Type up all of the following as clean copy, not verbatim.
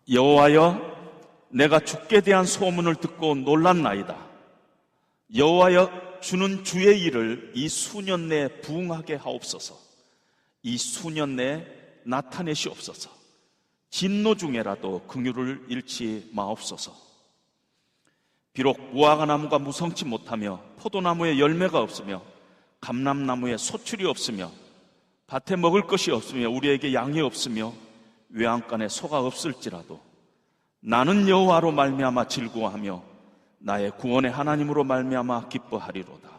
여호와여, 내가 주께 대한 소문을 듣고 놀랐나이다. 여호와여, 주는 주의 일을 이 수년 내에 부응하게 하옵소서. 이 수년 내에 나타내시옵소서. 진노 중에라도 긍휼을 잃지 마옵소서. 비록 무화과 나무가 무성치 못하며 포도나무에 열매가 없으며 감람나무에 소출이 없으며 밭에 먹을 것이 없으며 우리에게 양이 없으며 외양간에 소가 없을지라도 나는 여호와로 말미암아 즐거워하며 나의 구원의 하나님으로 말미암아 기뻐하리로다.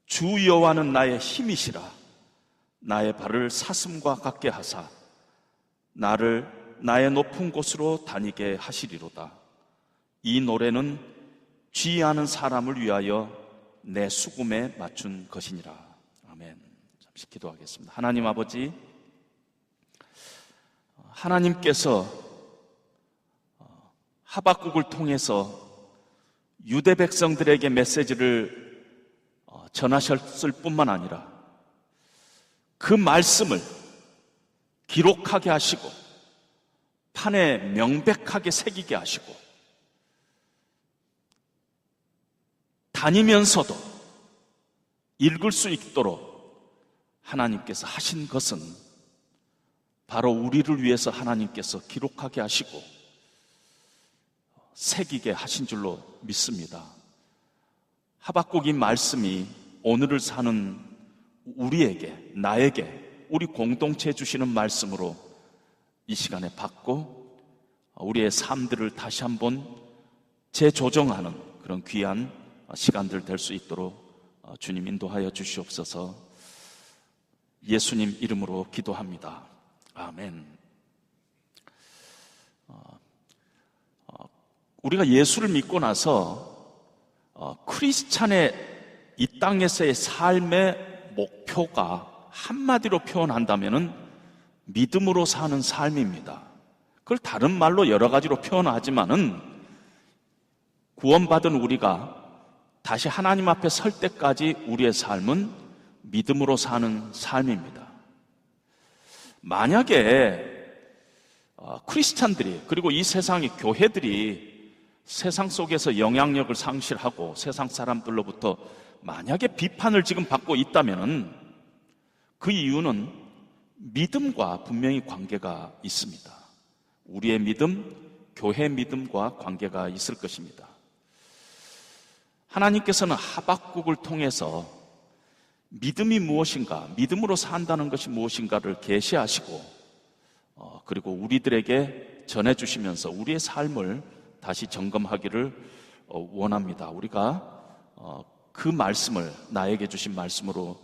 주 여호와는 나의 힘이시라. 나의 발을 사슴과 같게 하사 나를 나의 높은 곳으로 다니게 하시리로다. 이 노래는 지혜하는 사람을 위하여 내 수금에 맞춘 것이니라. 아멘. 잠시 기도하겠습니다. 하나님 아버지, 하나님께서 하박국을 통해서 유대 백성들에게 메시지를 전하셨을 뿐만 아니라 그 말씀을 기록하게 하시고 판에 명백하게 새기게 하시고 다니면서도 읽을 수 있도록 하나님께서 하신 것은 바로 우리를 위해서 하나님께서 기록하게 하시고 새기게 하신 줄로 믿습니다. 하박국의 말씀이 오늘을 사는 우리에게, 나에게, 우리 공동체에 주시는 말씀으로 이 시간에 받고 우리의 삶들을 다시 한번 재조정하는 그런 귀한 시간들 될 수 있도록 주님 인도하여 주시옵소서. 예수님 이름으로 기도합니다. 아멘. 우리가 예수를 믿고 나서 크리스찬의 이 땅에서의 삶의 목표가 한마디로 표현한다면은 믿음으로 사는 삶입니다. 그걸 다른 말로 여러 가지로 표현하지만은 구원받은 우리가 다시 하나님 앞에 설 때까지 우리의 삶은 믿음으로 사는 삶입니다. 만약에 크리스찬들이, 그리고 이 세상의 교회들이 세상 속에서 영향력을 상실하고 세상 사람들로부터 만약에 비판을 지금 받고 있다면 그 이유는 믿음과 분명히 관계가 있습니다. 우리의 믿음, 교회 믿음과 관계가 있을 것입니다. 하나님께서는 하박국을 통해서 믿음이 무엇인가, 믿음으로 산다는 것이 무엇인가를 계시하시고 그리고 우리들에게 전해주시면서 우리의 삶을 다시 점검하기를 원합니다. 우리가 그 말씀을, 나에게 주신 말씀으로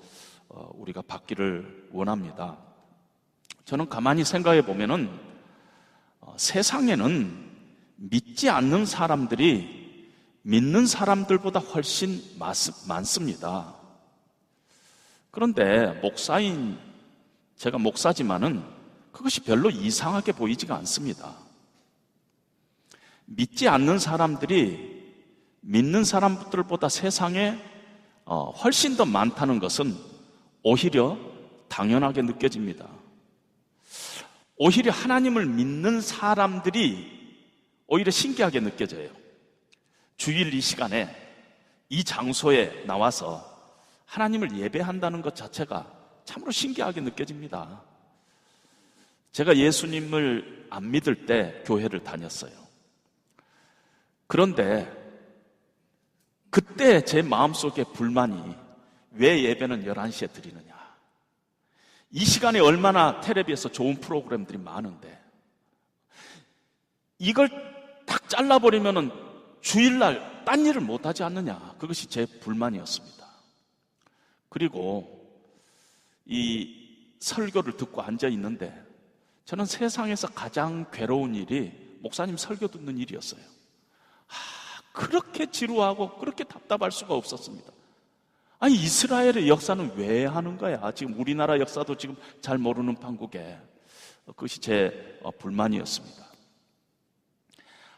우리가 받기를 원합니다. 저는 가만히 생각해 보면은 세상에는 믿지 않는 사람들이 믿는 사람들보다 훨씬 많습니다. 그런데 제가 목사지만은 그것이 별로 이상하게 보이지가 않습니다. 믿지 않는 사람들이 믿는 사람들보다 세상에 훨씬 더 많다는 것은 오히려 당연하게 느껴집니다. 오히려 하나님을 믿는 사람들이 오히려 신기하게 느껴져요. 주일 이 시간에 이 장소에 나와서 하나님을 예배한다는 것 자체가 참으로 신기하게 느껴집니다. 제가 예수님을 안 믿을 때 교회를 다녔어요. 그런데 그때 제 마음속에 불만이, 왜 예배는 11시에 드리느냐, 이 시간에 얼마나 텔레비에서 좋은 프로그램들이 많은데 이걸 딱 잘라버리면은 주일날 딴 일을 못하지 않느냐, 그것이 제 불만이었습니다. 그리고 이 설교를 듣고 앉아 있는데 저는 세상에서 가장 괴로운 일이 목사님 설교 듣는 일이었어요. 그렇게 지루하고 그렇게 답답할 수가 없었습니다. 아니, 이스라엘의 역사는 왜 하는 거야? 지금 우리나라 역사도 지금 잘 모르는 판국에. 그것이 제 불만이었습니다.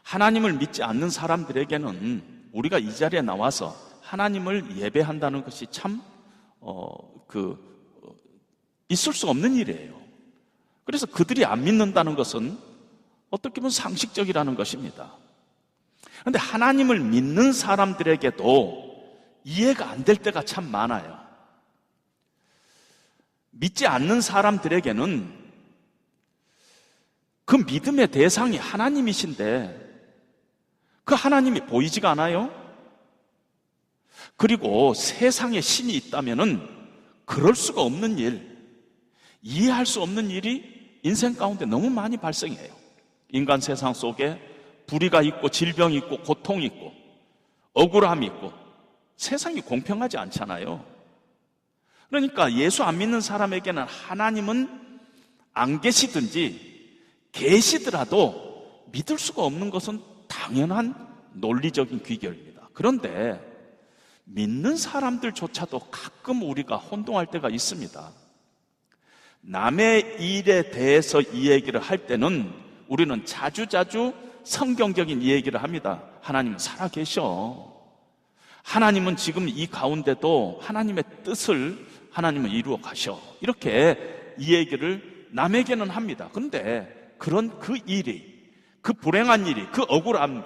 하나님을 믿지 않는 사람들에게는 우리가 이 자리에 나와서 하나님을 예배한다는 것이 참 있을 수 없는 일이에요. 그래서 그들이 안 믿는다는 것은 어떻게 보면 상식적이라는 것입니다. 그런데 하나님을 믿는 사람들에게도 이해가 안 될 때가 참 많아요. 믿지 않는 사람들에게는 그 믿음의 대상이 하나님이신데 그 하나님이 보이지가 않아요? 그리고 세상에 신이 있다면은 그럴 수가 없는 일, 이해할 수 없는 일이 인생 가운데 너무 많이 발생해요. 인간 세상 속에 불의가 있고 질병이 있고 고통이 있고 억울함이 있고 세상이 공평하지 않잖아요. 그러니까 예수 안 믿는 사람에게는 하나님은 안 계시든지 계시더라도 믿을 수가 없는 것은 당연한 논리적인 귀결입니다. 그런데 믿는 사람들조차도 가끔 우리가 혼동할 때가 있습니다. 남의 일에 대해서 이 얘기를 할 때는 우리는 자주자주 성경적인 이 얘기를 합니다. 하나님은 살아계셔. 하나님은 지금 이 가운데도 하나님의 뜻을 하나님은 이루어 가셔. 이렇게 이 얘기를 남에게는 합니다. 그런데 그런 그 일이, 그 불행한 일이, 그 억울함이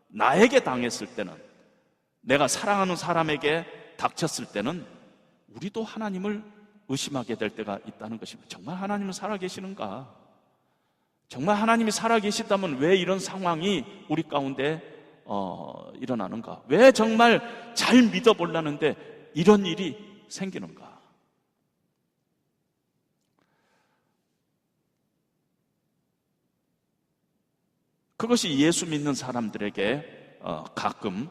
나에게 당했을 때는, 내가 사랑하는 사람에게 닥쳤을 때는 우리도 하나님을 의심하게 될 때가 있다는 것입니다. 정말 하나님은 살아계시는가? 정말 하나님이 살아계시다면 왜 이런 상황이 우리 가운데 일어나는가? 왜 정말 잘 믿어보려는데 이런 일이 생기는가? 그것이 예수 믿는 사람들에게 가끔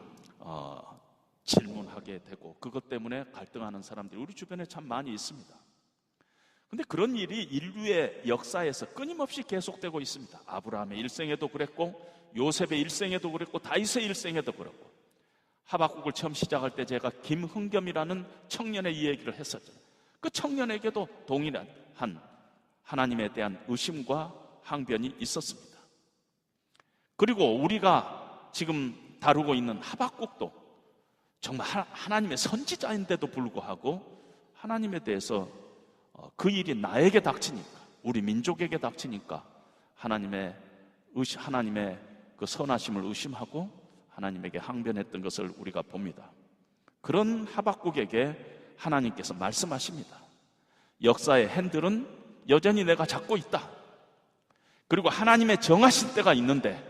질문하게 되고 그것 때문에 갈등하는 사람들이 우리 주변에 참 많이 있습니다. 그런데 그런 일이 인류의 역사에서 끊임없이 계속되고 있습니다. 아브라함의 일생에도 그랬고 요셉의 일생에도 그랬고 다윗의 일생에도 그랬고 하박국을 처음 시작할 때 제가 김흥겸이라는 청년의 이 얘기를 했었죠. 그 청년에게도 동일한 하나님에 대한 의심과 항변이 있었습니다. 그리고 우리가 지금 다루고 있는 하박국도 정말 하나님의 선지자인데도 불구하고 하나님에 대해서 그 일이 나에게 닥치니까, 우리 민족에게 닥치니까 하나님의 그 선하심을 의심하고 하나님에게 항변했던 것을 우리가 봅니다. 그런 하박국에게 하나님께서 말씀하십니다. 역사의 핸들은 여전히 내가 잡고 있다. 그리고 하나님의 정하신 때가 있는데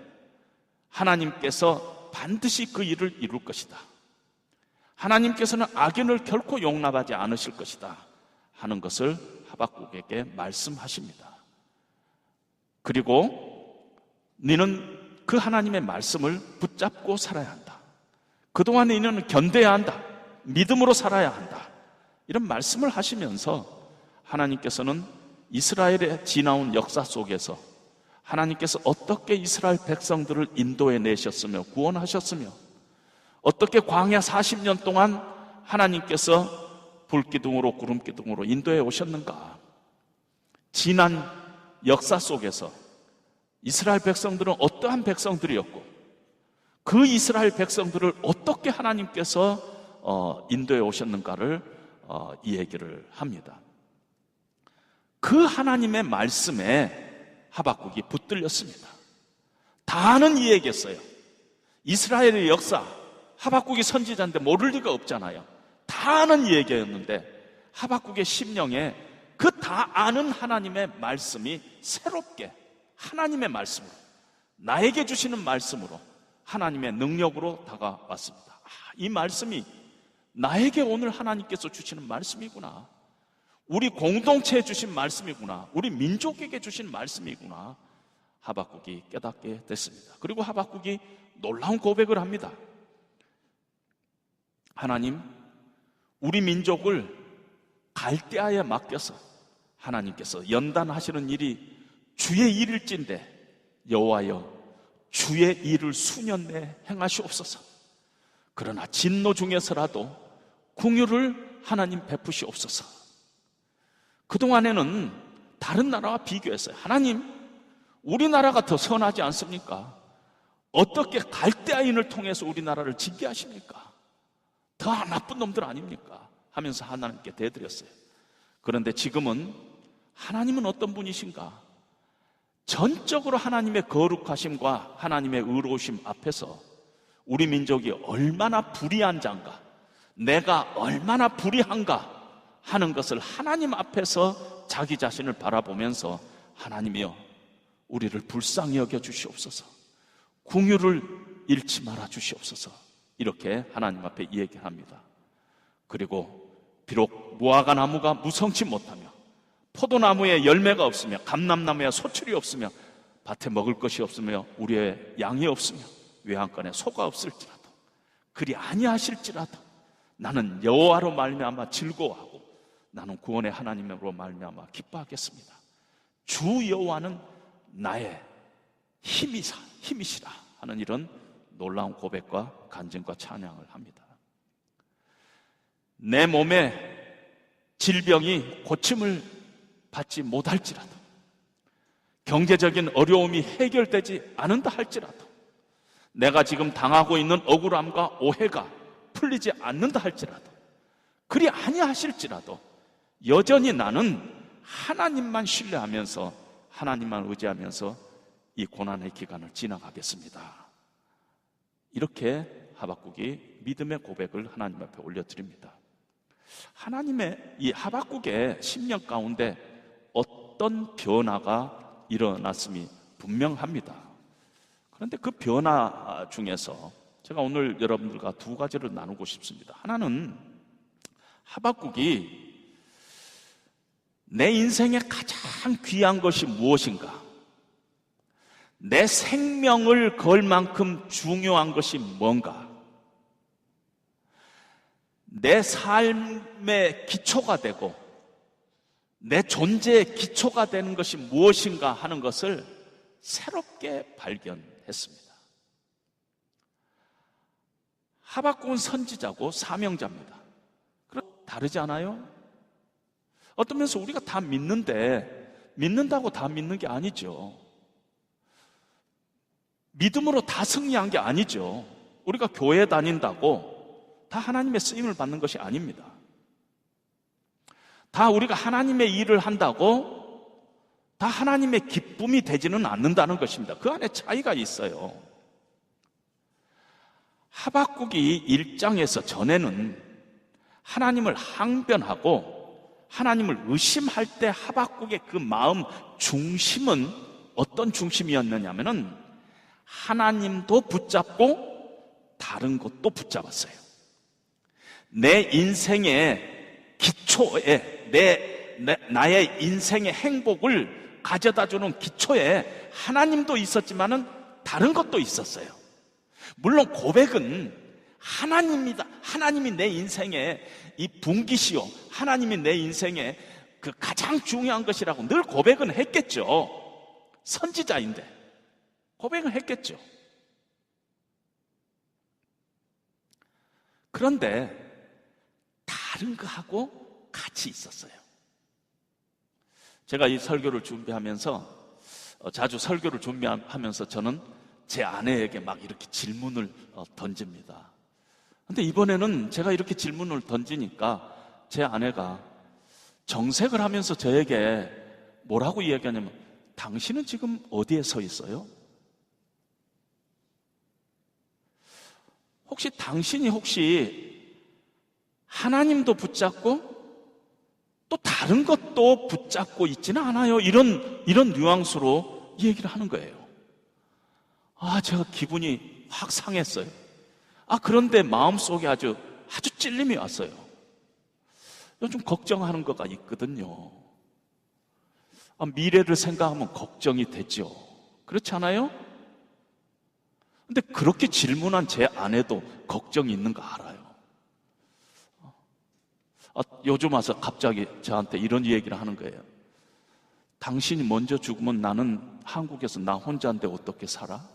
하나님께서 반드시 그 일을 이룰 것이다. 하나님께서는 악인을 결코 용납하지 않으실 것이다 하는 것을 하박국에게 말씀하십니다. 그리고 너는 그 하나님의 말씀을 붙잡고 살아야 한다. 그동안 너는 견뎌야 한다. 믿음으로 살아야 한다. 이런 말씀을 하시면서 하나님께서는 이스라엘의 지나온 역사 속에서 하나님께서 어떻게 이스라엘 백성들을 인도해 내셨으며 구원하셨으며 어떻게 광야 40년 동안 하나님께서 불기둥으로 구름기둥으로 인도해 오셨는가? 지난 역사 속에서 이스라엘 백성들은 어떠한 백성들이었고 그 이스라엘 백성들을 어떻게 하나님께서 인도해 오셨는가를 이 얘기를 합니다. 그 하나님의 말씀에 하박국이 붙들렸습니다. 다 아는 이야기였어요. 이스라엘의 역사, 하박국이 선지자인데 모를 리가 없잖아요. 다 아는 이야기였는데 하박국의 심령에 그 다 아는 하나님의 말씀이 새롭게 하나님의 말씀으로, 나에게 주시는 말씀으로, 하나님의 능력으로 다가왔습니다. 이 말씀이 나에게 오늘 하나님께서 주시는 말씀이구나. 우리 공동체에 주신 말씀이구나. 우리 민족에게 주신 말씀이구나. 하박국이 깨닫게 됐습니다. 그리고 하박국이 놀라운 고백을 합니다. 하나님, 우리 민족을 갈대아에 맡겨서 하나님께서 연단하시는 일이 주의 일일진데 여호와여 주의 일을 수년 내에 행하시옵소서. 그러나 진노 중에서라도 긍휼을 하나님 베푸시옵소서. 그동안에는 다른 나라와 비교했어요. 하나님, 우리나라가 더 선하지 않습니까? 어떻게 갈대아인을 통해서 우리나라를 징계하십니까? 더 나쁜 놈들 아닙니까? 하면서 하나님께 대드렸어요. 그런데 지금은 하나님은 어떤 분이신가? 전적으로 하나님의 거룩하심과 하나님의 의로우심 앞에서 우리 민족이 얼마나 불의한 자인가, 내가 얼마나 불의한가 하는 것을 하나님 앞에서 자기 자신을 바라보면서 하나님이여 우리를 불쌍히 여겨 주시옵소서, 긍휼을 잃지 말아 주시옵소서, 이렇게 하나님 앞에 얘기합니다. 그리고 비록 무화과 나무가 무성치 못하며 포도나무에 열매가 없으며 감람나무에 소출이 없으며 밭에 먹을 것이 없으며 우리의 양이 없으며 외양간에 소가 없을지라도 그리 아니하실지라도 나는 여호와로 말미암아 즐거워하고 나는 구원의 하나님으로 말미암아 기뻐하겠습니다. 주 여호와는 나의 힘이시라 하는 이런 놀라운 고백과 간증과 찬양을 합니다. 내 몸에 질병이 고침을 받지 못할지라도, 경제적인 어려움이 해결되지 않는다 할지라도, 내가 지금 당하고 있는 억울함과 오해가 풀리지 않는다 할지라도, 그리 아니하실지라도 여전히 나는 하나님만 신뢰하면서 하나님만 의지하면서 이 고난의 기간을 지나가겠습니다. 이렇게 하박국이 믿음의 고백을 하나님 앞에 올려드립니다. 하나님의 이 하박국의 심령 가운데 어떤 변화가 일어났음이 분명합니다. 그런데 그 변화 중에서 제가 오늘 여러분들과 두 가지를 나누고 싶습니다. 하나는 하박국이 내 인생에 가장 귀한 것이 무엇인가, 내 생명을 걸 만큼 중요한 것이 뭔가, 내 삶의 기초가 되고 내 존재의 기초가 되는 것이 무엇인가 하는 것을 새롭게 발견했습니다. 하박국은 선지자고 사명자입니다. 다르지 않아요? 어떤 면에서 우리가 다 믿는데 믿는다고 다 믿는 게 아니죠. 믿음으로 다 승리한 게 아니죠. 우리가 교회 다닌다고 다 하나님의 쓰임을 받는 것이 아닙니다. 다 우리가 하나님의 일을 한다고 다 하나님의 기쁨이 되지는 않는다는 것입니다. 그 안에 차이가 있어요. 하박국이 1장에서 전에는 하나님을 항변하고 하나님을 의심할 때 하박국의 그 마음 중심은 어떤 중심이었느냐면은 하나님도 붙잡고 다른 것도 붙잡았어요. 내 인생의 기초에 나의 인생의 행복을 가져다주는 기초에 하나님도 있었지만은 다른 것도 있었어요. 물론 고백은 하나님이다, 하나님이 내 인생의 이 분기시요, 하나님이 내 인생의 그 가장 중요한 것이라고 늘 고백은 했겠죠. 선지자인데 고백은 했겠죠. 그런데 다른 거하고 같이 있었어요. 제가 이 설교를 준비하면서 자주 설교를 준비하면서 저는 제 아내에게 막 이렇게 질문을 던집니다. 근데 이번에는 제가 이렇게 질문을 던지니까 제 아내가 정색을 하면서 저에게 뭐라고 이야기하냐면, 당신은 지금 어디에 서 있어요? 당신이 하나님도 붙잡고 또 다른 것도 붙잡고 있지는 않아요? 이런 뉘앙스로 얘기를 하는 거예요. 제가 기분이 확 상했어요. 그런데 마음속에 아주 찔림이 왔어요. 요즘 걱정하는 거가 있거든요. 미래를 생각하면 걱정이 되죠. 그렇지 않아요? 근데 그렇게 질문한 제 아내도 걱정이 있는 거 알아요. 요즘 와서 갑자기 저한테 이런 얘기를 하는 거예요. 당신이 먼저 죽으면 나는 한국에서 나 혼자인데 어떻게 살아?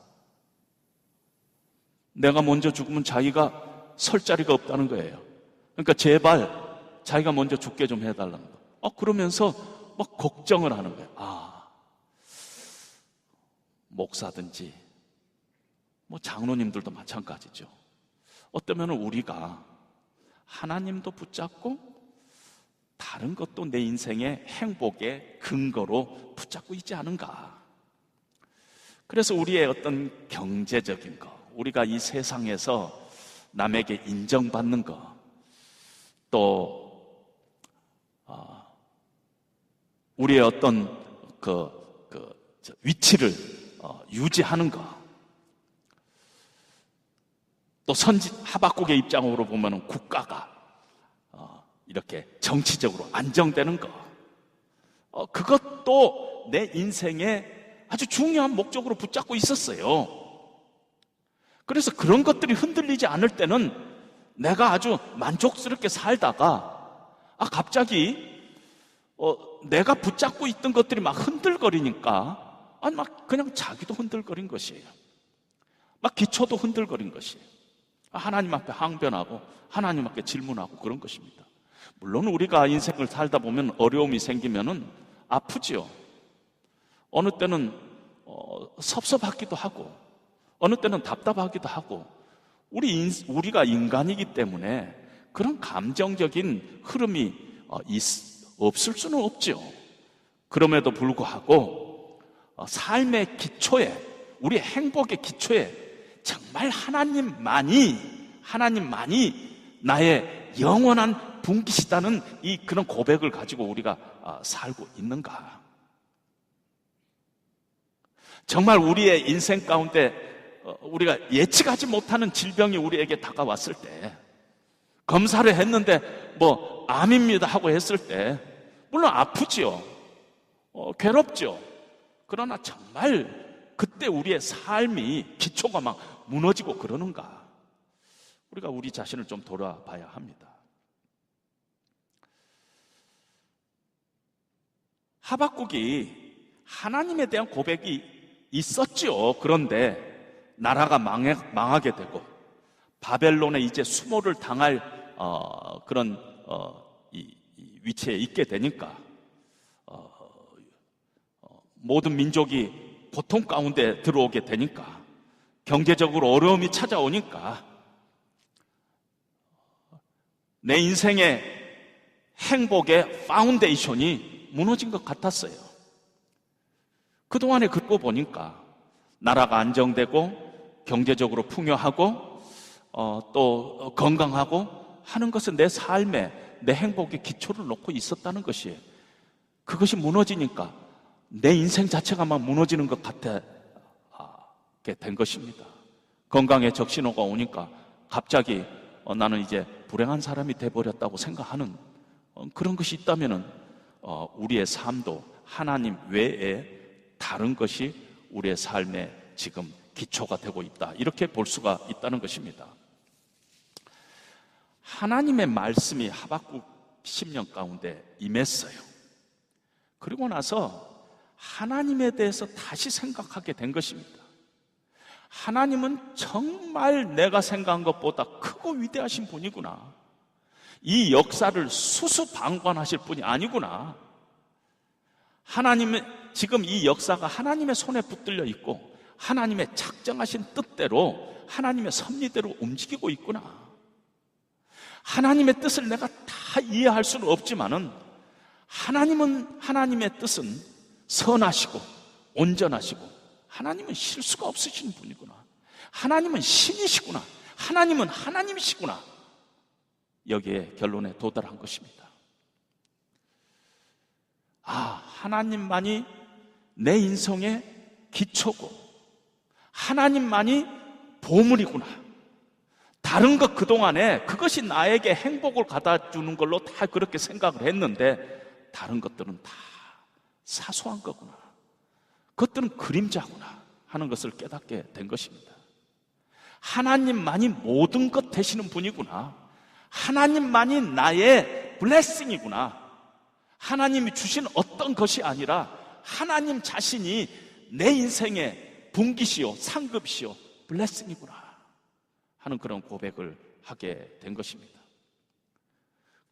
내가 먼저 죽으면 자기가 설 자리가 없다는 거예요. 그러니까 제발 자기가 먼저 죽게 좀 해달라는 거. 그러면서 막 걱정을 하는 거예요. 목사든지 장로님들도 마찬가지죠. 어쩌면 우리가 하나님도 붙잡고 다른 것도 내 인생의 행복의 근거로 붙잡고 있지 않은가. 그래서 우리의 어떤 경제적인 거, 우리가 이 세상에서 남에게 인정받는 거, 또 우리의 어떤 위치를 유지하는 거, 또 하박국의 입장으로 보면 국가가 이렇게 정치적으로 안정되는 거, 그것도 내 인생의 아주 중요한 목적으로 붙잡고 있었어요. 그래서 그런 것들이 흔들리지 않을 때는 내가 아주 만족스럽게 살다가 갑자기 내가 붙잡고 있던 것들이 막 흔들거리니까 막 그냥 자기도 흔들거린 것이에요. 막 기초도 흔들거린 것이에요. 하나님 앞에 항변하고 하나님 앞에 질문하고 그런 것입니다. 물론 우리가 인생을 살다 보면 어려움이 생기면은 아프지요. 어느 때는 섭섭하기도 하고 어느 때는 답답하기도 하고 우리가 인간이기 때문에 그런 감정적인 흐름이 없을 수는 없죠. 그럼에도 불구하고 삶의 기초에, 우리의 행복의 기초에 정말 하나님만이 나의 영원한 분기시다는 그런 고백을 가지고 우리가 살고 있는가? 정말 우리의 인생 가운데 우리가 예측하지 못하는 질병이 우리에게 다가왔을 때, 검사를 했는데 암입니다 하고 했을 때 물론 아프지요. 괴롭죠. 그러나 정말 그때 우리의 삶이 기초가 막 무너지고 그러는가? 우리가 우리 자신을 좀 돌아봐야 합니다. 하박국이 하나님에 대한 고백이 있었죠. 그런데 나라가 망하게 되고 바벨론에 이제 수모를 당할 그런 이 위치에 있게 되니까 모든 민족이 고통 가운데 들어오게 되니까, 경제적으로 어려움이 찾아오니까 내 인생의 행복의 파운데이션이 무너진 것 같았어요. 그동안에 긁고 보니까 나라가 안정되고 경제적으로 풍요하고 또 건강하고 하는 것은 내 삶에, 내 행복의 기초를 놓고 있었다는 것이에요. 그것이 무너지니까 내 인생 자체가 막 무너지는 것 같게 된 것입니다. 건강에 적신호가 오니까 갑자기 나는 이제 불행한 사람이 돼버렸다고 생각하는 그런 것이 있다면은 우리의 삶도 하나님 외에 다른 것이 우리의 삶에 지금 기초가 되고 있다, 이렇게 볼 수가 있다는 것입니다. 하나님의 말씀이 하박국 10년 가운데 임했어요. 그리고 나서 하나님에 대해서 다시 생각하게 된 것입니다. 하나님은 정말 내가 생각한 것보다 크고 위대하신 분이구나. 이 역사를 수수방관하실 분이 아니구나. 하나님은 지금 이 역사가 하나님의 손에 붙들려 있고 하나님의 작정하신 뜻대로, 하나님의 섭리대로 움직이고 있구나. 하나님의 뜻을 내가 다 이해할 수는 없지만은 하나님의 뜻은 선하시고 온전하시고 하나님은 실수가 없으신 분이구나. 하나님은 신이시구나. 하나님은 하나님이시구나. 여기에 결론에 도달한 것입니다. 하나님만이 내 인생의 기초고 하나님만이 보물이구나. 다른 것 그동안에 그것이 나에게 행복을 갖다 주는 걸로 다 그렇게 생각을 했는데 다른 것들은 다 사소한 거구나. 그것들은 그림자구나 하는 것을 깨닫게 된 것입니다. 하나님만이 모든 것 되시는 분이구나. 하나님만이 나의 블레싱이구나. 하나님이 주신 어떤 것이 아니라 하나님 자신이 내 인생의 분기시요, 상급시요, 블레싱이구나 하는 그런 고백을 하게 된 것입니다.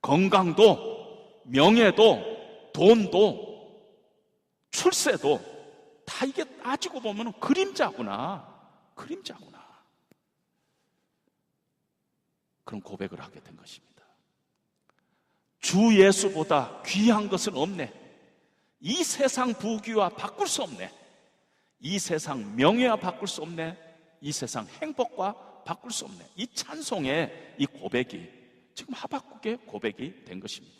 건강도, 명예도, 돈도, 출세도 다 이게 따지고 보면 그림자구나. 그런 고백을 하게 된 것입니다. 주 예수보다 귀한 것은 없네. 이 세상 부귀와 바꿀 수 없네. 이 세상 명예와 바꿀 수 없네. 이 세상 행복과 바꿀 수 없네. 이 찬송의 이 고백이 지금 하박국의 고백이 된 것입니다.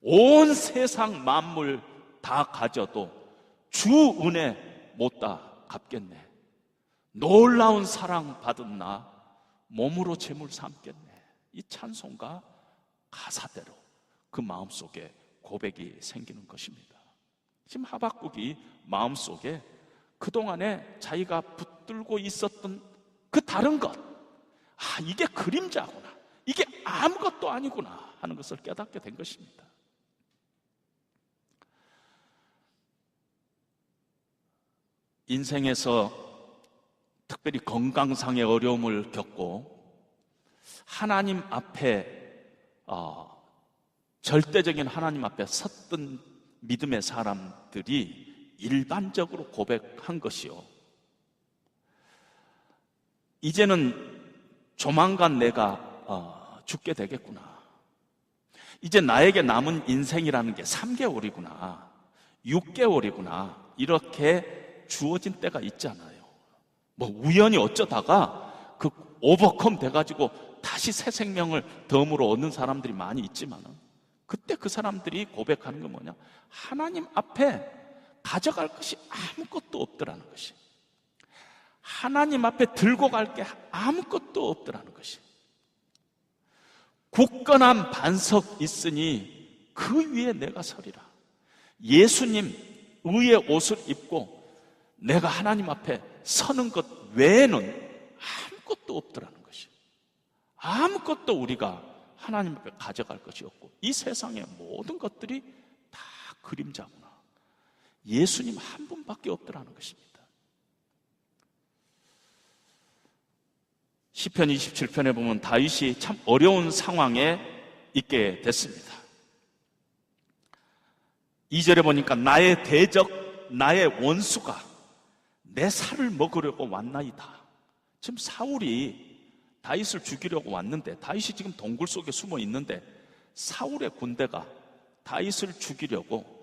온 세상 만물 다 가져도 주 은혜 못다 갚겠네. 놀라운 사랑 받은 나 몸으로 재물 삼겠네. 이 찬송가 가사대로 그 마음속에 고백이 생기는 것입니다. 지금 하박국이 마음속에 그동안에 자기가 붙들고 있었던 그 다른 것, 이게 그림자구나, 이게 아무것도 아니구나 하는 것을 깨닫게 된 것입니다. 인생에서 특별히 건강상의 어려움을 겪고 하나님 앞에 절대적인 하나님 앞에 섰던 믿음의 사람들이 일반적으로 고백한 것이요, 이제는 조만간 내가 죽게 되겠구나. 이제 나에게 남은 인생이라는 게 3개월이구나 6개월이구나 이렇게 주어진 때가 있잖아요. 뭐 우연히 어쩌다가 그 오버컴 돼가지고 다시 새 생명을 덤으로 얻는 사람들이 많이 있지만, 그때 그 사람들이 고백하는 건 뭐냐? 하나님 앞에 가져갈 것이 아무것도 없더라는 것이, 하나님 앞에 들고 갈 게 아무것도 없더라는 것이, 굳건한 반석 있으니 그 위에 내가 서리라. 예수님 의의 옷을 입고 내가 하나님 앞에 서는 것 외에는 아무것도 없더라는 것이, 아무것도 우리가 하나님 앞에 가져갈 것이 없고 이 세상의 모든 것들이 다 그림자구나. 예수님 한 분밖에 없더라는 것입니다. 시편 27편에 보면 다윗이 참 어려운 상황에 있게 됐습니다. 2절에 보니까 나의 대적, 나의 원수가 내 살을 먹으려고 왔나이다. 지금 사울이 다윗을 죽이려고 왔는데, 다윗이 지금 동굴 속에 숨어 있는데 사울의 군대가 다윗을 죽이려고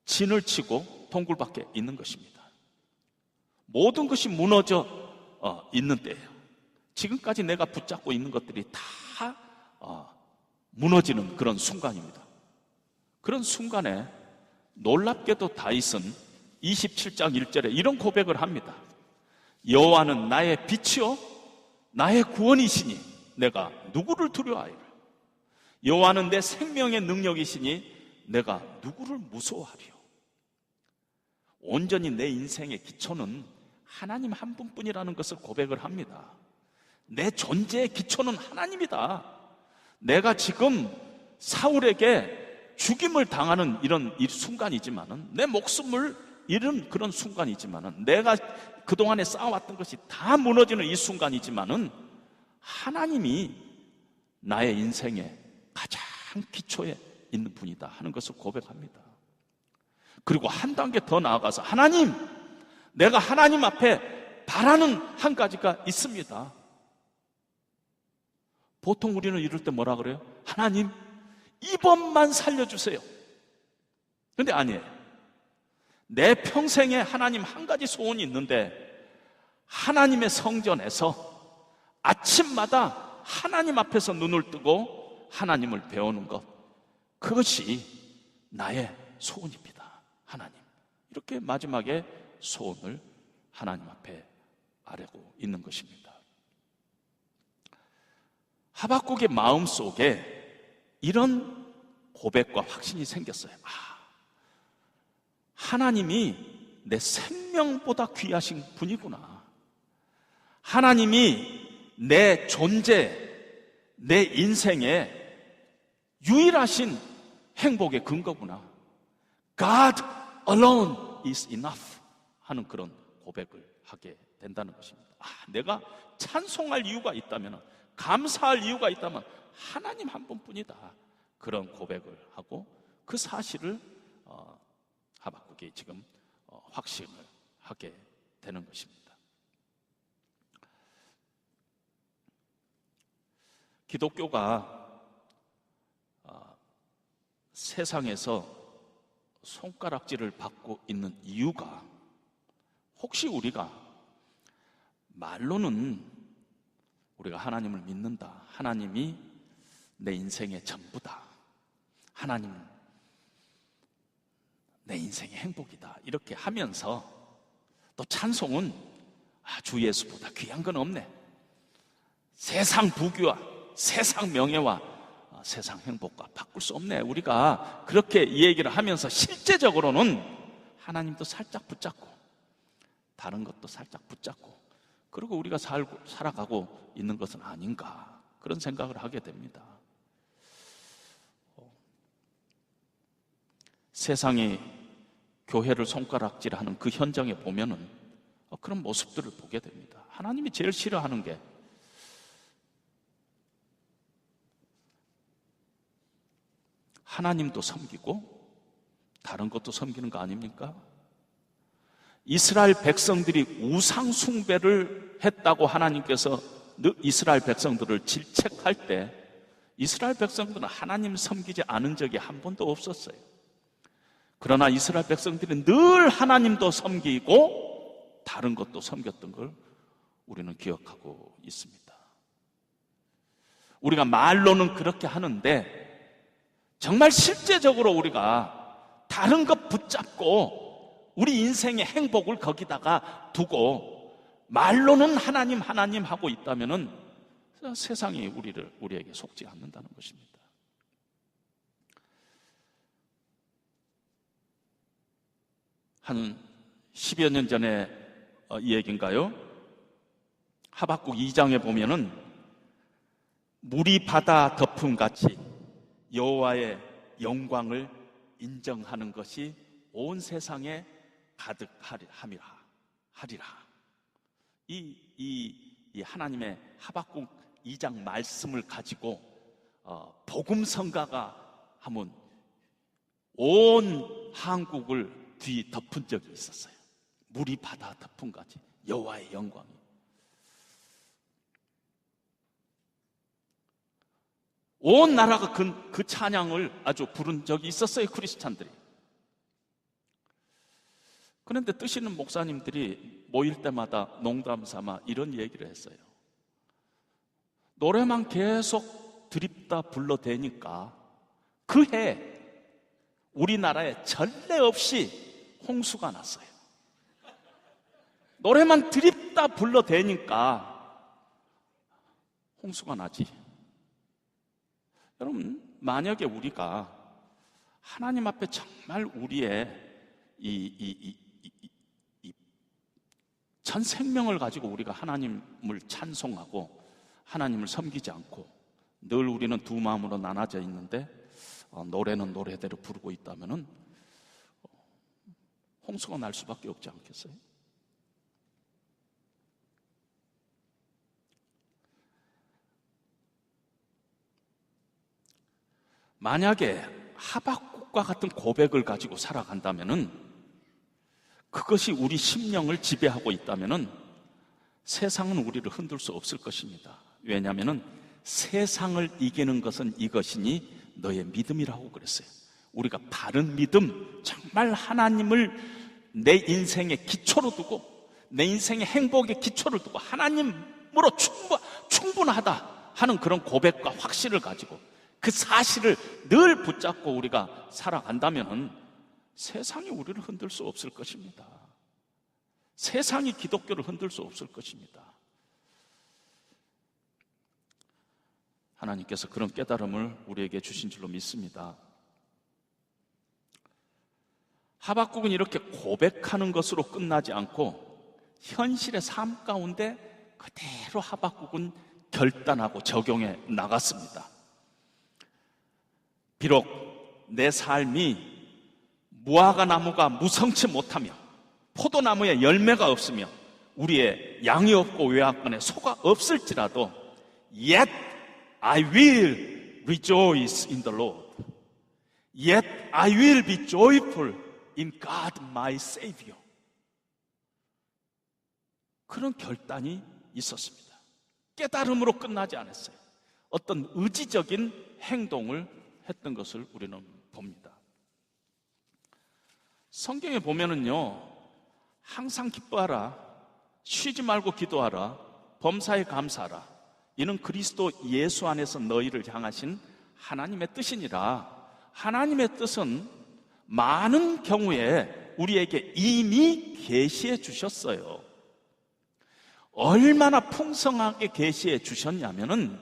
진을 치고 동굴 밖에 있는 것입니다. 모든 것이 무너져 있는 때예요. 지금까지 내가 붙잡고 있는 것들이 다 무너지는 그런 순간입니다. 그런 순간에 놀랍게도 다윗은 27장 1절에 이런 고백을 합니다. 여호와는 나의 빛이요 나의 구원이시니 내가 누구를 두려워하리라. 여호와는 내 생명의 능력이시니 내가 누구를 무서워하리요. 온전히 내 인생의 기초는 하나님 한 분뿐이라는 것을 고백을 합니다. 내 존재의 기초는 하나님이다. 내가 지금 사울에게 죽임을 당하는 이런 순간이지만은, 내 목숨을 잃은 그런 순간이지만은, 내가 그동안에 쌓아왔던 것이 다 무너지는 이 순간이지만은 하나님이 나의 인생의 가장 기초에 있는 분이다 하는 것을 고백합니다. 그리고 한 단계 더 나아가서 하나님, 내가 하나님 앞에 바라는 한 가지가 있습니다. 보통 우리는 이럴 때 뭐라 그래요? 하나님, 이번만 살려주세요. 그런데 아니에요. 내 평생에 하나님 한 가지 소원이 있는데, 하나님의 성전에서 아침마다 하나님 앞에서 눈을 뜨고 하나님을 배우는 것, 그것이 나의 소원입니다. 하나님, 이렇게 마지막에 소원을 하나님 앞에 아뢰고 있는 것입니다. 하박국의 마음속에 이런 고백과 확신이 생겼어요. 하나님이 내 생명보다 귀하신 분이구나. 하나님이 내 존재, 내 인생의 유일하신 행복의 근거구나. God alone is enough 하는 그런 고백을 하게 된다는 것입니다. 내가 찬송할 이유가 있다면, 감사할 이유가 있다면 하나님 한 분뿐이다. 그런 고백을 하고 그 사실을 하박국이 지금 확신을 하게 되는 것입니다. 기독교가 세상에서 손가락질을 받고 있는 이유가 혹시 우리가 말로는 우리가 하나님을 믿는다, 하나님이 내 인생의 전부다, 하나님 내 인생의 행복이다, 이렇게 하면서 또 찬송은 주 예수보다 귀한 건 없네, 세상 부귀와 세상 명예와 세상 행복과 바꿀 수 없네, 우리가 그렇게 이 얘기를 하면서 실제적으로는 하나님도 살짝 붙잡고 다른 것도 살짝 붙잡고 그리고 우리가 살아가고 있는 것은 아닌가, 그런 생각을 하게 됩니다. 세상이 교회를 손가락질하는 그 현장에 보면은 그런 모습들을 보게 됩니다. 하나님이 제일 싫어하는 게 하나님도 섬기고 다른 것도 섬기는 거 아닙니까? 이스라엘 백성들이 우상 숭배를 했다고 하나님께서 이스라엘 백성들을 질책할 때 이스라엘 백성들은 하나님 섬기지 않은 적이 한 번도 없었어요. 그러나 이스라엘 백성들이 늘 하나님도 섬기고 다른 것도 섬겼던 걸 우리는 기억하고 있습니다. 우리가 말로는 그렇게 하는데 정말 실제적으로 우리가 다른 것 붙잡고 우리 인생의 행복을 거기다가 두고 말로는 하나님 하고 있다면은 세상이 우리에게 속지 않는다는 것입니다. 한 10여 년 전에 이 얘기인가요? 하박국 2장에 보면은 물이 바다 덮음같이 여호와의 영광을 인정하는 것이 온 세상에 가득하리라. 이 하나님의 하박국 2장 말씀을 가지고 복음 선가가 하면 온 한국을 뒤덮은 적이 있었어요. 물이 바다 덮음같이 여호와의 영광이. 온 나라가 그 찬양을 아주 부른 적이 있었어요, 크리스찬들이. 그런데 뜻 있는 목사님들이 모일 때마다 농담 삼아 이런 얘기를 했어요. 노래만 계속 드립다 불러대니까 그 해 우리나라에 전례 없이 홍수가 났어요. 노래만 드립다 불러대니까 홍수가 나지. 여러분, 만약에 우리가 하나님 앞에 정말 우리의 전 생명을 가지고 우리가 하나님을 찬송하고 하나님을 섬기지 않고 늘 우리는 두 마음으로 나눠져 있는데 노래는 노래대로 부르고 있다면은 홍수가 날 수밖에 없지 않겠어요? 만약에 하박국과 같은 고백을 가지고 살아간다면은 그것이 우리 심령을 지배하고 있다면은 세상은 우리를 흔들 수 없을 것입니다. 왜냐하면은 세상을 이기는 것은 이것이니 너의 믿음이라고 그랬어요. 우리가 바른 믿음, 정말 하나님을 내 인생의 기초로 두고 내 인생의 행복의 기초를 두고 하나님으로 충분하다 하는 그런 고백과 확신을 가지고 그 사실을 늘 붙잡고 우리가 살아간다면 세상이 우리를 흔들 수 없을 것입니다. 세상이 기독교를 흔들 수 없을 것입니다. 하나님께서 그런 깨달음을 우리에게 주신 줄로 믿습니다. 하박국은 이렇게 고백하는 것으로 끝나지 않고 현실의 삶 가운데 그대로 하박국은 결단하고 적용해 나갔습니다. 비록 내 삶이 무화과 나무가 무성치 못하며 포도나무에 열매가 없으며 우리의 양이 없고 외양간에 소가 없을지라도 Yet I will rejoice in the Lord. Yet I will be joyful in God my Savior. 그런 결단이 있었습니다. 깨달음으로 끝나지 않았어요. 어떤 의지적인 행동을 했던 것을 우리는 봅니다. 성경에 보면은요, 항상 기뻐하라. 쉬지 말고 기도하라. 범사에 감사하라. 이는 그리스도 예수 안에서 너희를 향하신 하나님의 뜻이니라. 하나님의 뜻은 많은 경우에 우리에게 이미 계시해 주셨어요. 얼마나 풍성하게 계시해 주셨냐면은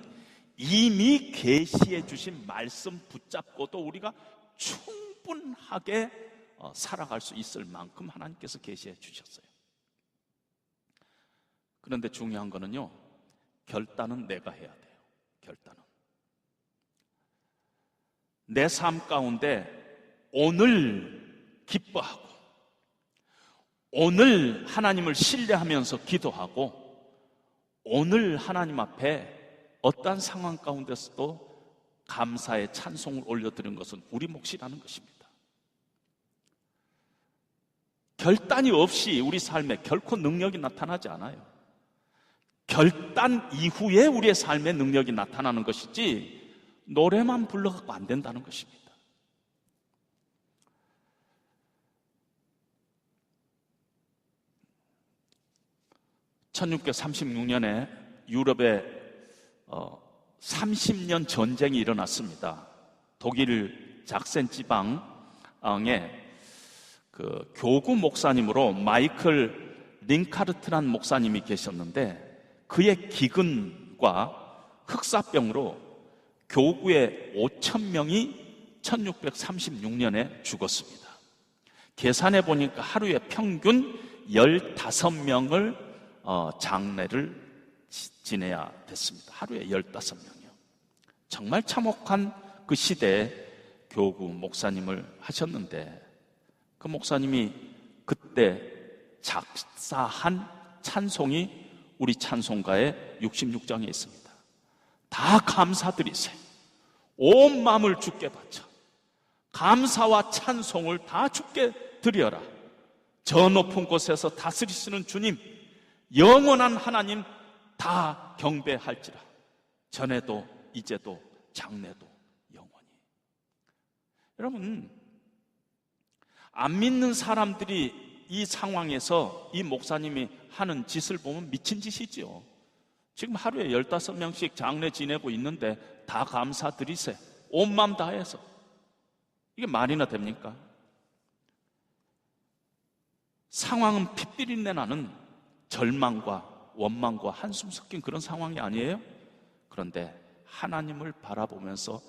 이미 계시해 주신 말씀 붙잡고도 우리가 충분하게 살아갈 수 있을 만큼 하나님께서 계시해 주셨어요. 그런데 중요한 거는요, 결단은 내가 해야 돼요. 결단은 내 삶 가운데 오늘 기뻐하고 오늘 하나님을 신뢰하면서 기도하고 오늘 하나님 앞에 어떠한 상황 가운데서도 감사의 찬송을 올려드리는 것은 우리 몫이라는 것입니다. 결단이 없이 우리 삶에 결코 능력이 나타나지 않아요. 결단 이후에 우리의 삶의 능력이 나타나는 것이지 노래만 불러갖고 안 된다는 것입니다. (1636년에) 유럽에 30년 전쟁이 일어났습니다. 독일 작센 지방에 그 교구 목사님으로 마이클 링카르트란 목사님이 계셨는데, 그의 기근과 흑사병으로 교구의 5,000명이 1636년에 죽었습니다. 계산해 보니까 하루에 평균 15명을 장례를 지내야 됐습니다. 하루에 15명이요. 정말 참혹한 그 시대에 교구 목사님을 하셨는데, 그 목사님이 그때 작사한 찬송이 우리 찬송가의 66장에 있습니다. 다 감사드리세. 온 마음을 주께 바쳐 감사와 찬송을 다 주께 드려라. 저 높은 곳에서 다스리시는 주님, 영원한 하나님 다 경배할지라. 전에도 이제도 장래도 영원히. 여러분, 안 믿는 사람들이 이 상황에서 이 목사님이 하는 짓을 보면 미친 짓이지요. 지금 하루에 15명씩 장례 지내고 있는데 다 감사드리세. 온 마음 다해서. 이게 말이나 됩니까? 상황은 핏비린내 나는 절망과 원망과 한숨 섞인 그런 상황이 아니에요? 그런데 하나님을 바라보면서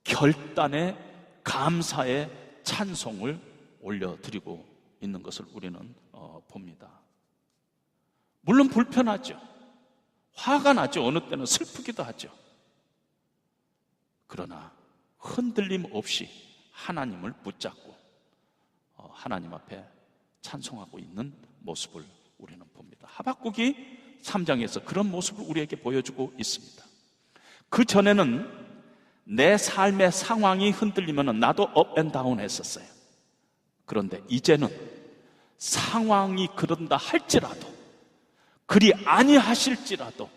결단의 감사의 찬송을 올려드리고 있는 것을 우리는 봅니다. 물론 불편하죠. 화가 나죠. 어느 때는 슬프기도 하죠. 그러나 흔들림 없이 하나님을 붙잡고 하나님 앞에 찬송하고 있는 모습을 우리는 봅니다. 하박국이 3장에서 그런 모습을 우리에게 보여주고 있습니다. 그 전에는 내 삶의 상황이 흔들리면 나도 업 앤 다운 했었어요. 그런데 이제는 상황이 그런다 할지라도, 그리 아니하실지라도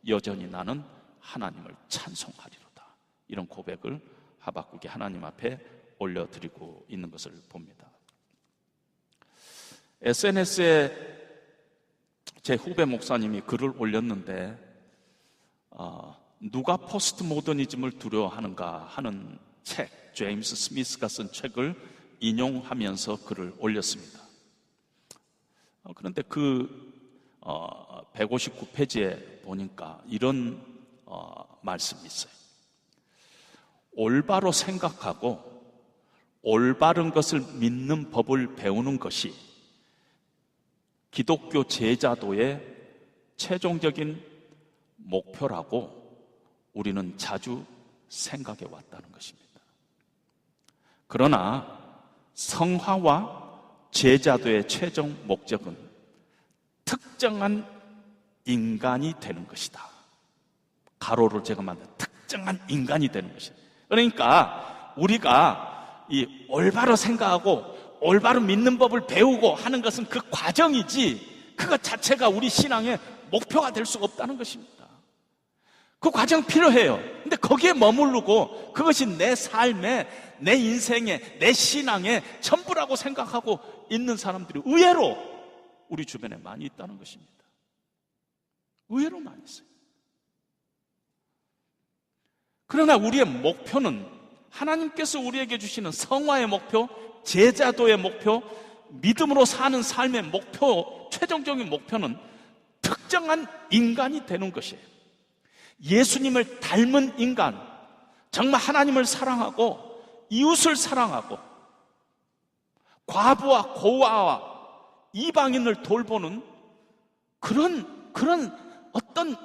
여전히 나는 하나님을 찬송하리로다. 이런 고백을 하박국이 하나님 앞에 올려드리고 있는 것을 봅니다. SNS에 제 후배 목사님이 글을 올렸는데, 누가 포스트 모더니즘을 두려워하는가 하는 책, 제임스 스미스가 쓴 책을 인용하면서 글을 올렸습니다. 그런데 그 159페이지에 보니까 이런 말씀이 있어요. 올바로 생각하고 올바른 것을 믿는 법을 배우는 것이 기독교 제자도의 최종적인 목표라고 우리는 자주 생각해 왔다는 것입니다. 그러나 성화와 제자도의 최종 목적은 특정한 인간이 되는 것이다. 가로를 제가 만든 특정한 인간이 되는 것이다. 그러니까 우리가 이 올바로 생각하고 올바로 믿는 법을 배우고 하는 것은 그 과정이지 그것 자체가 우리 신앙의 목표가 될 수가 없다는 것입니다. 그 과정 필요해요. 근데 거기에 머무르고 그것이 내 삶의, 내 인생의, 내 신앙의 전부라고 생각하고 있는 사람들이 의외로 우리 주변에 많이 있다는 것입니다. 의외로 많이 있어요. 그러나 우리의 목표는 하나님께서 우리에게 주시는 성화의 목표, 제자도의 목표, 믿음으로 사는 삶의 목표, 최종적인 목표는 특정한 인간이 되는 것이에요. 예수님을 닮은 인간, 정말 하나님을 사랑하고 이웃을 사랑하고 과부와 고아와 이방인을 돌보는 그런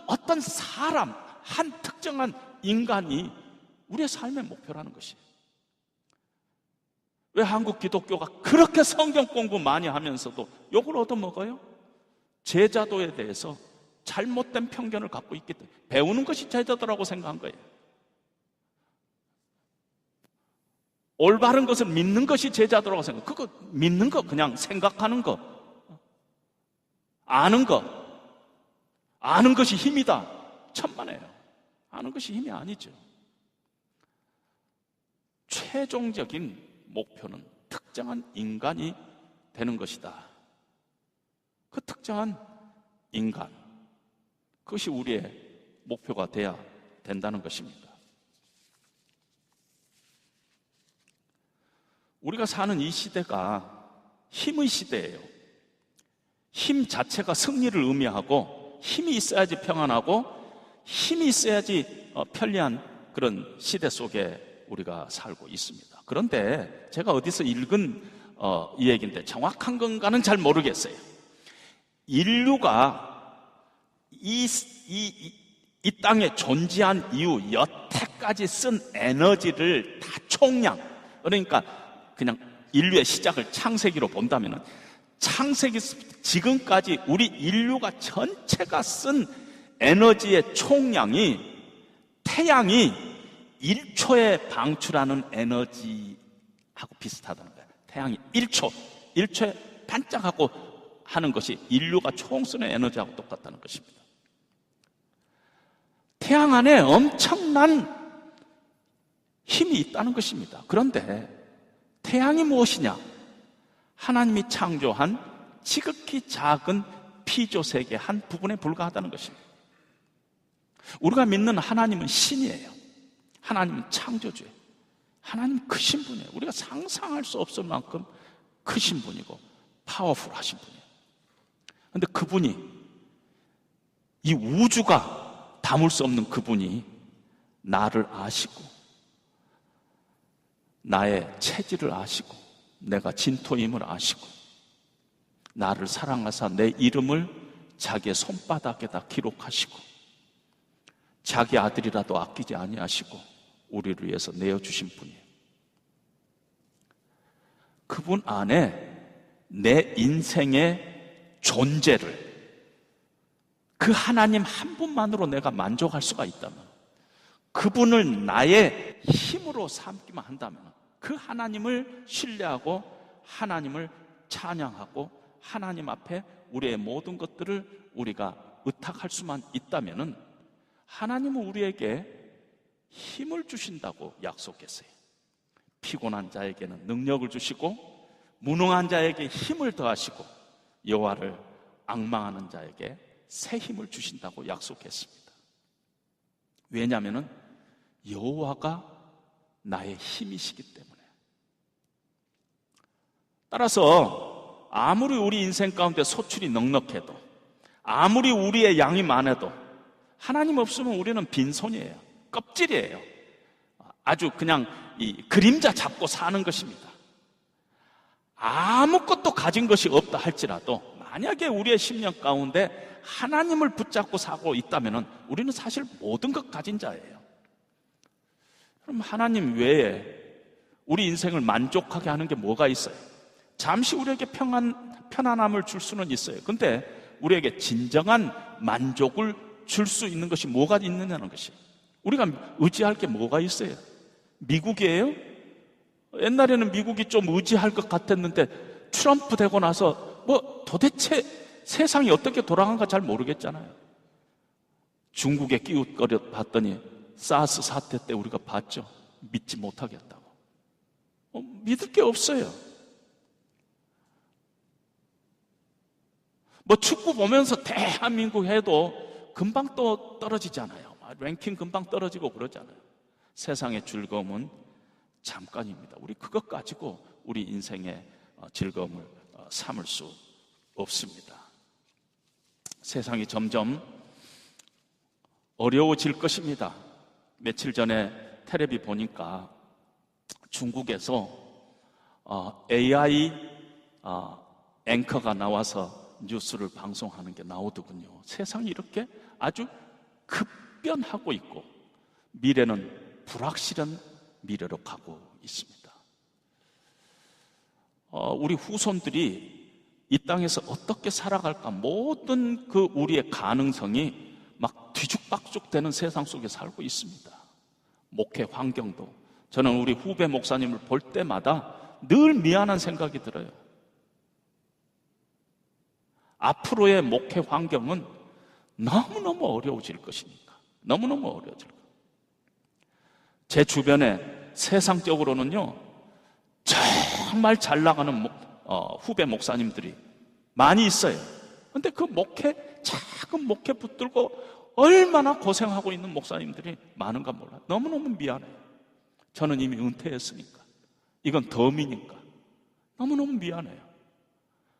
어떤 사람, 한 특정한 인간이 우리의 삶의 목표라는 것이에요. 왜 한국 기독교가 그렇게 성경 공부 많이 하면서도 욕을 얻어먹어요? 제자도에 대해서 잘못된 편견을 갖고 있기 때문에 배우는 것이 제자도라고 생각한 거예요. 올바른 것을 믿는 것이 제자도라고 생각. 그거 믿는 거, 그냥 생각하는 거, 아는 것이 힘이다. 천만에요. 아는 것이 힘이 아니죠. 최종적인 목표는 특정한 인간이 되는 것이다. 그 특정한 인간, 그것이 우리의 목표가 돼야 된다는 것입니다. 우리가 사는 이 시대가 힘의 시대예요. 힘 자체가 승리를 의미하고 힘이 있어야지 평안하고 힘이 있어야지 편리한 그런 시대 속에 우리가 살고 있습니다. 그런데 제가 어디서 읽은 이 얘기인데 정확한 건가는 잘 모르겠어요. 인류가 이 땅에 존재한 이후 여태까지 쓴 에너지를 다 총량, 그러니까 그냥 인류의 시작을 창세기로 본다면 창세기 지금까지 우리 인류가 전체가 쓴 에너지의 총량이 태양이 1초에 방출하는 에너지하고 비슷하다는 거예요. 태양이 1초에 반짝하고 하는 것이 인류가 총 쓰는 에너지하고 똑같다는 것입니다. 태양 안에 엄청난 힘이 있다는 것입니다. 그런데 태양이 무엇이냐? 하나님이 창조한 지극히 작은 피조 세계 한 부분에 불과하다는 것입니다. 우리가 믿는 하나님은 신이에요. 하나님은 창조주예요. 하나님 크신 분이에요. 우리가 상상할 수 없을 만큼 크신 분이고 파워풀하신 분이에요. 그런데 그분이, 이 우주가 담을 수 없는 그분이 나를 아시고 나의 체질을 아시고 내가 진토임을 아시고 나를 사랑하사 내 이름을 자기의 손바닥에다 기록하시고 자기 아들이라도 아끼지 아니하시고 우리를 위해서 내어주신 분이에요. 그분 안에 내 인생의 존재를, 그 하나님 한 분만으로 내가 만족할 수가 있다면, 그분을 나의 힘으로 삼기만 한다면 그 하나님을 신뢰하고 하나님을 찬양하고 하나님 앞에 우리의 모든 것들을 우리가 의탁할 수만 있다면 하나님은 우리에게 힘을 주신다고 약속했어요. 피곤한 자에게는 능력을 주시고 무능한 자에게 힘을 더하시고 여호와를 앙망하는 자에게 새 힘을 주신다고 약속했습니다. 왜냐하면 여호와가 나의 힘이시기 때문에. 따라서 아무리 우리 인생 가운데 소출이 넉넉해도, 아무리 우리의 양이 많아도 하나님 없으면 우리는 빈손이에요. 껍질이에요. 아주 그냥 이 그림자 잡고 사는 것입니다. 아무것도 가진 것이 없다 할지라도 만약에 우리의 심령 가운데 하나님을 붙잡고 살고 있다면 우리는 사실 모든 것 가진 자예요. 그럼 하나님 외에 우리 인생을 만족하게 하는 게 뭐가 있어요? 잠시 우리에게 편안함을 줄 수는 있어요. 근데 우리에게 진정한 만족을 줄 수 있는 것이 뭐가 있느냐는 것이, 우리가 의지할 게 뭐가 있어요? 미국이에요? 옛날에는 미국이 좀 의지할 것 같았는데 트럼프 되고 나서 뭐 도대체 세상이 어떻게 돌아간가 잘 모르겠잖아요. 중국에 끼웃거려 봤더니 사스 사태 때 우리가 봤죠. 믿지 못하겠다고. 믿을 게 없어요. 뭐 축구 보면서 대한민국 해도 금방 또 떨어지잖아요. 랭킹 금방 떨어지고 그러잖아요. 세상의 즐거움은 잠깐입니다. 우리 그것 가지고 우리 인생의 즐거움을 삼을 수 없습니다. 세상이 점점 어려워질 것입니다. 며칠 전에 텔레비 보니까 중국에서 AI 앵커가 나와서 뉴스를 방송하는 게 나오더군요. 세상이 이렇게 아주 급변하고 있고 미래는 불확실한 미래로 가고 있습니다. 우리 후손들이 이 땅에서 어떻게 살아갈까, 모든 그 우리의 가능성이 막 뒤죽박죽 되는 세상 속에 살고 있습니다. 목회 환경도, 저는 우리 후배 목사님을 볼 때마다 늘 미안한 생각이 들어요. 앞으로의 목회 환경은 너무너무 어려워질 것이니까. 너무너무 어려워질 거예요. 제 주변에 세상적으로는요, 정말 잘 나가는 후배 목사님들이 많이 있어요. 근데 그 작은 목회 붙들고 얼마나 고생하고 있는 목사님들이 많은가 몰라요. 너무너무 미안해요. 저는 이미 은퇴했으니까. 이건 덤이니까. 너무너무 미안해요.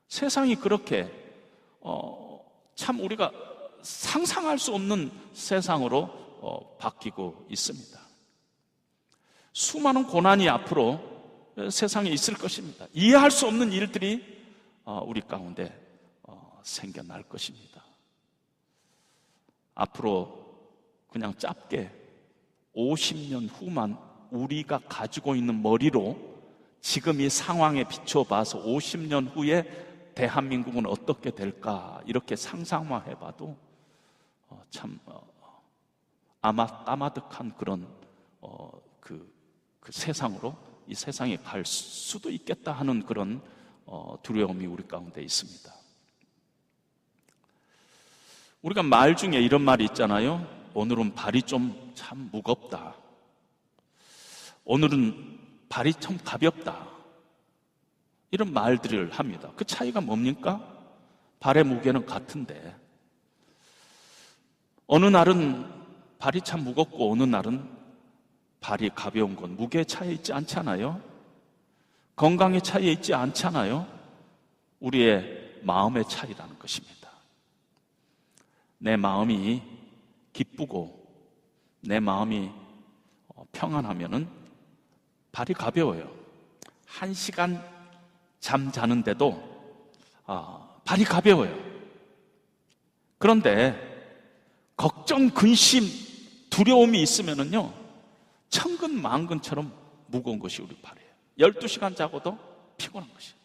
세상이 그렇게 참 우리가 상상할 수 없는 세상으로 바뀌고 있습니다. 수많은 고난이 앞으로 세상에 있을 것입니다. 이해할 수 없는 일들이 우리 가운데 생겨날 것입니다. 앞으로 그냥 짧게 50년 후만 우리가 가지고 있는 머리로 지금 이 상황에 비춰봐서 50년 후에 대한민국은 어떻게 될까 이렇게 상상만 해봐도 참 까마득한 그런 그 세상으로 이 세상에 갈 수도 있겠다 하는 그런 두려움이 우리 가운데 있습니다. 우리가 말 중에 이런 말이 있잖아요. 오늘은 발이 좀 참 무겁다. 오늘은 발이 참 가볍다. 이런 말들을 합니다. 그 차이가 뭡니까? 발의 무게는 같은데 어느 날은 발이 참 무겁고 어느 날은 발이 가벼운 건 무게의 차이에 있지 않잖아요. 건강의 차이에 있지 않잖아요. 우리의 마음의 차이라는 것입니다. 내 마음이 기쁘고 내 마음이 평안하면은 발이 가벼워요. 1시간 잠 자는데도 발이 가벼워요. 그런데 걱정, 근심, 두려움이 있으면은요, 천근 만근처럼 무거운 것이 우리 발이에요. 12시간 자고도 피곤한 것이에요.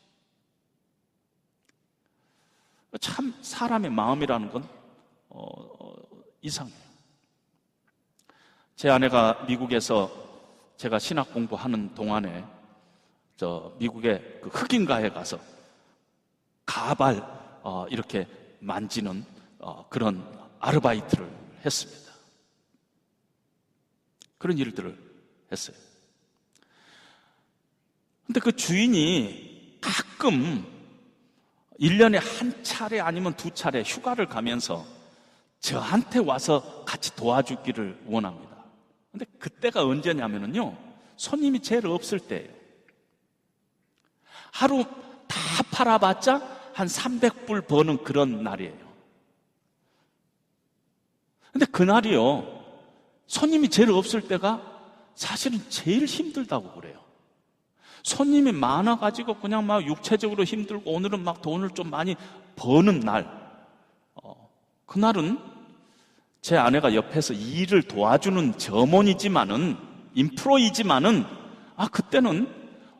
참 사람의 마음이라는 건 이상해요. 제 아내가 미국에서 제가 신학 공부하는 동안에 미국의 그 흑인가에 가서 가발 이렇게 만지는 그런 아르바이트를 했습니다. 그런 일들을 했어요. 근데 그 주인이 가끔 1년에 한 차례 아니면 2차례 휴가를 가면서 저한테 와서 같이 도와주기를 원합니다. 근데 그때가 언제냐면요, 손님이 제일 없을 때예요. 하루 다 팔아봤자 한 300불 버는 그런 날이에요. 근데 그날이요, 손님이 제일 없을 때가 사실은 제일 힘들다고 그래요. 손님이 많아가지고 그냥 막 육체적으로 힘들고 오늘은 막 돈을 좀 많이 버는 날, 그날은 제 아내가 옆에서 일을 도와주는 점원이지만은, 인프로이지만은, 그때는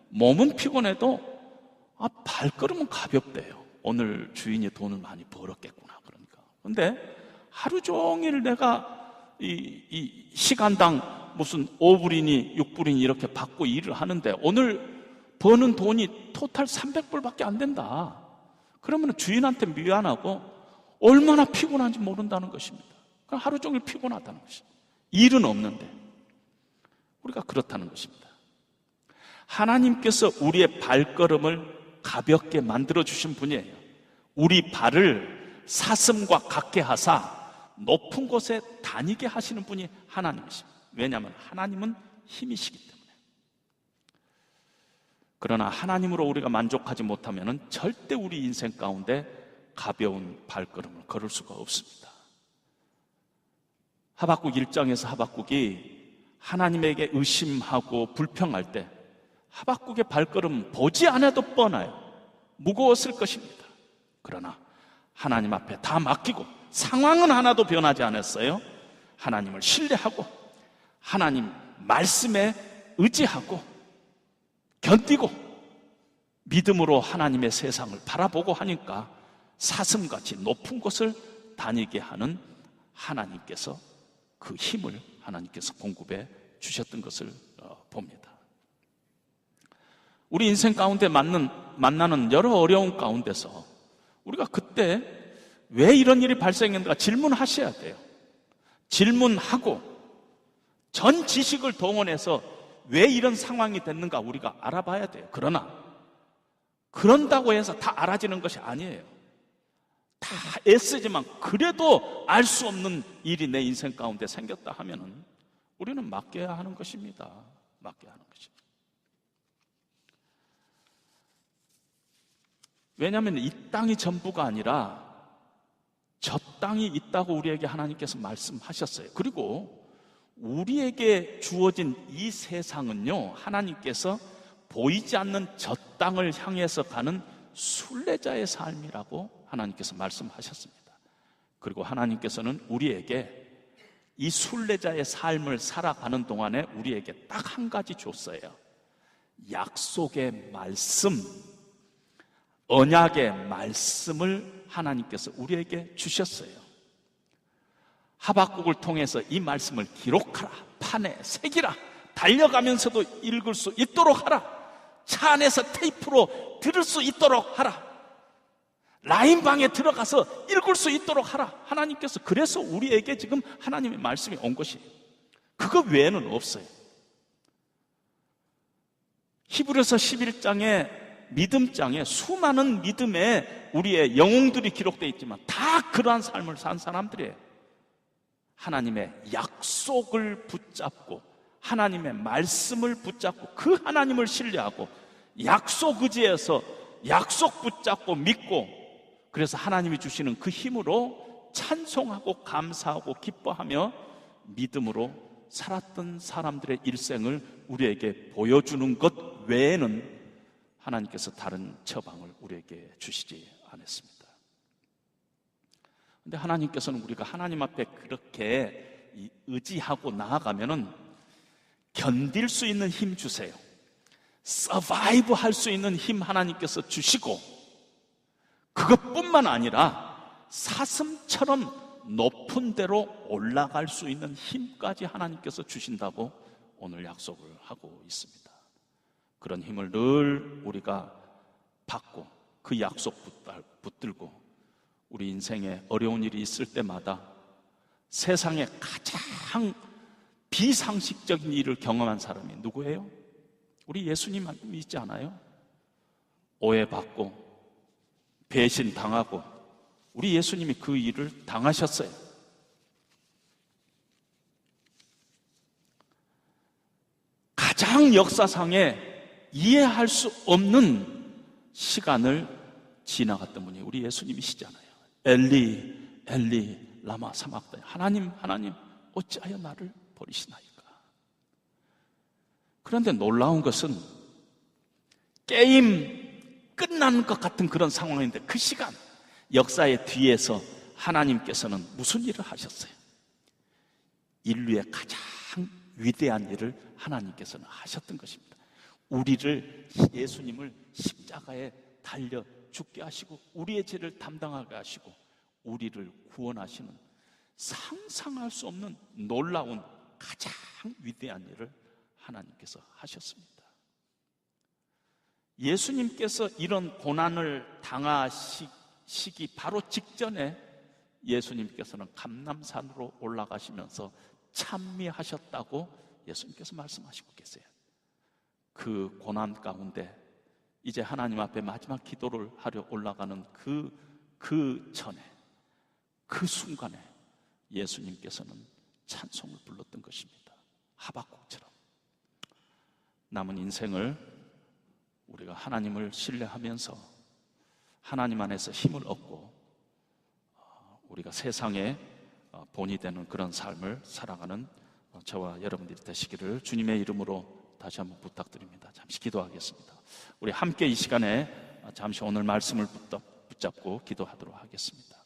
몸은 피곤해도 발걸음은 가볍대요. 오늘 주인이 돈을 많이 벌었겠구나, 그러니까. 근데 하루 종일 내가 이 시간당 무슨 5불이니 6불이니 이렇게 받고 일을 하는데 오늘 버는 돈이 토탈 300불밖에 안 된다. 그러면 주인한테 미안하고 얼마나 피곤한지 모른다는 것입니다. 그럼 하루 종일 피곤하다는 것입니다. 일은 없는데. 우리가 그렇다는 것입니다. 하나님께서 우리의 발걸음을 가볍게 만들어주신 분이에요. 우리 발을 사슴과 같게 하사 높은 곳에 다니게 하시는 분이 하나님이십니다. 왜냐하면 하나님은 힘이시기 때문에. 그러나 하나님으로 우리가 만족하지 못하면 절대 우리 인생 가운데 가벼운 발걸음을 걸을 수가 없습니다. 하박국 1장에서 하박국이 하나님에게 의심하고 불평할 때 하박국의 발걸음 보지 않아도 뻔해요. 무거웠을 것입니다. 그러나 하나님 앞에 다 맡기고 상황은 하나도 변하지 않았어요. 하나님을 신뢰하고 하나님 말씀에 의지하고 견디고 믿음으로 하나님의 세상을 바라보고 하니까 사슴같이 높은 곳을 다니게 하는 하나님께서 그 힘을 하나님께서 공급해 주셨던 것을 봅니다. 우리 인생 가운데 만나는 여러 어려움 가운데서 우리가 그때 왜 이런 일이 발생했는가 질문하셔야 돼요. 질문하고 전 지식을 동원해서 왜 이런 상황이 됐는가 우리가 알아봐야 돼요. 그러나 그런다고 해서 다 알아지는 것이 아니에요. 다 애쓰지만 그래도 알 수 없는 일이 내 인생 가운데 생겼다 하면은 우리는 맡겨야 하는 것입니다. 맡겨야 하는 것입니다. 왜냐하면 이 땅이 전부가 아니라 저 땅이 있다고 우리에게 하나님께서 말씀하셨어요. 그리고 우리에게 주어진 이 세상은요, 하나님께서 보이지 않는 저 땅을 향해서 가는 순례자의 삶이라고 하나님께서 말씀하셨습니다. 그리고 하나님께서는 우리에게 이 순례자의 삶을 살아가는 동안에 우리에게 딱 한 가지 줬어요. 약속의 말씀, 언약의 말씀을 하나님께서 우리에게 주셨어요. 하박국을 통해서 이 말씀을 기록하라, 판에 새기라, 달려가면서도 읽을 수 있도록 하라, 차 안에서 테이프로 들을 수 있도록 하라, 라인방에 들어가서 읽을 수 있도록 하라. 하나님께서 그래서 우리에게 지금 하나님의 말씀이 온 것이에요. 그거 외에는 없어요. 히브리서 11장에 믿음장에 수많은 믿음의 우리의 영웅들이 기록되어 있지만 다 그러한 삶을 산 사람들이에요. 하나님의 약속을 붙잡고 하나님의 말씀을 붙잡고 그 하나님을 신뢰하고 약속 의지해서 약속 붙잡고 믿고, 그래서 하나님이 주시는 그 힘으로 찬송하고 감사하고 기뻐하며 믿음으로 살았던 사람들의 일생을 우리에게 보여주는 것 외에는 하나님께서 다른 처방을 우리에게 주시지 않았습니다. 그런데 하나님께서는 우리가 하나님 앞에 그렇게 의지하고 나아가면은 견딜 수 있는 힘 주세요. 서바이브 할 수 있는 힘 하나님께서 주시고, 그것뿐만 아니라 사슴처럼 높은 데로 올라갈 수 있는 힘까지 하나님께서 주신다고 오늘 약속을 하고 있습니다. 그런 힘을 늘 우리가 받고 그 약속 붙들고 우리 인생에 어려운 일이 있을 때마다 세상에 가장 비상식적인 일을 경험한 사람이 누구예요? 우리 예수님 믿지 않아요? 오해받고 배신당하고 우리 예수님이 그 일을 당하셨어요. 가장 역사상에 이해할 수 없는 시간을 지나갔던 분이 우리 예수님이시잖아요. 엘리 엘리 라마 사막다니, 하나님 하나님 어찌하여 나를 버리시나이까. 그런데 놀라운 것은 게임 끝나는 것 같은 그런 상황인데 그 시간 역사의 뒤에서 하나님께서는 무슨 일을 하셨어요? 인류의 가장 위대한 일을 하나님께서는 하셨던 것입니다. 우리를, 예수님을 십자가에 달려 죽게 하시고 우리의 죄를 담당하게 하시고 우리를 구원하시는 상상할 수 없는 놀라운 가장 위대한 일을 하나님께서 하셨습니다. 예수님께서 이런 고난을 당하시기 바로 직전에 예수님께서는 감람산으로 올라가시면서 찬미하셨다고 예수님께서 말씀하시고 계세요. 그 고난 가운데 이제 하나님 앞에 마지막 기도를 하려 올라가는 그 그 전에, 그 순간에 예수님께서는 찬송을 불렀던 것입니다. 하박국처럼. 남은 인생을 우리가 하나님을 신뢰하면서 하나님 안에서 힘을 얻고 우리가 세상에 본이 되는 그런 삶을 살아가는 저와 여러분들이 되시기를 주님의 이름으로 다시 한번 부탁드립니다. 잠시 기도하겠습니다. 우리 함께 이 시간에 잠시 오늘 말씀을 붙잡고 기도하도록 하겠습니다.